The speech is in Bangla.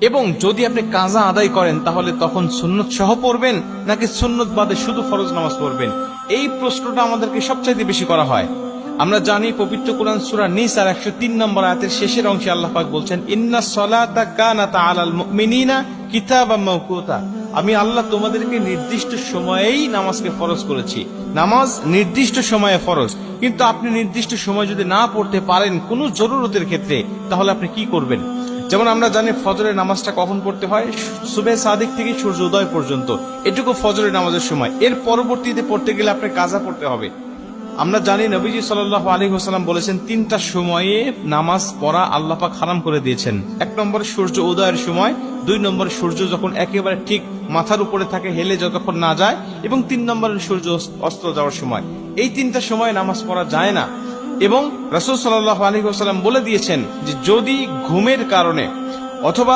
এবং যদি আপনি কাজা আদায় করেন তাহলে তখন সুন্নত সহ পড়বেন নাকি সুন্নত বাদে শুধু ফরজ নামাজ পড়বেন? এই প্রশ্নটা আমাদেরকে সবচাইতে বেশি করা হয়। আমরা জানি পবিত্র কোরআন সূরা নিসার 103 নম্বর আয়াতের শেষের অংশে আল্লাহ পাক বলছেন, ইন্নাস সালাতা কানাত আলাল মুমিনিনা কিতাবাম মাওকুতা। আমি আল্লাহ তোমাদেরকে নির্দিষ্ট সময়েই নামাজকে ফরজ করেছি। নামাজ নির্দিষ্ট সময়ে ফরজ, কিন্তু আপনি নির্দিষ্ট সময় যদি না পড়তে পারেন কোনো জরুরতের ক্ষেত্রে, তাহলে আপনি কি করবেন? যেমন আমরা জানি ফজরের নামাজটা কখন পড়তে হয়? সুবে সাদিক থেকে সূর্য উদয় পর্যন্ত, এটুকু ফজরের নামাজের সময়। এর পরবর্তীতে পড়তে গেলে আপনি কাজা পড়তে হবে। আমরা জানি নবীজি সাল্লাল্লাহু আলাইহি ওয়াসাল্লাম বলেছেন, তিনটা সময়ে নামাজ পড়া আল্লাহ পাক হারাম করে দিয়েছেন। 1 নম্বরে সূর্য উদয়ের সময়, 2 নম্বরে সূর্য যখন একেবারে ঠিক মাথার উপরে থাকে, হেলে যতক্ষণ না যায়, এবং 3 নম্বরে সূর্য অস্ত যাওয়ার সময়। এই তিনটা সময় নামাজ পড়া যায় না। এবং রাসূল সাল্লাল্লাহু আলাইহি ওয়াসাল্লাম বলে দিয়েছেন যে যদি ঘুমের কারণে অথবা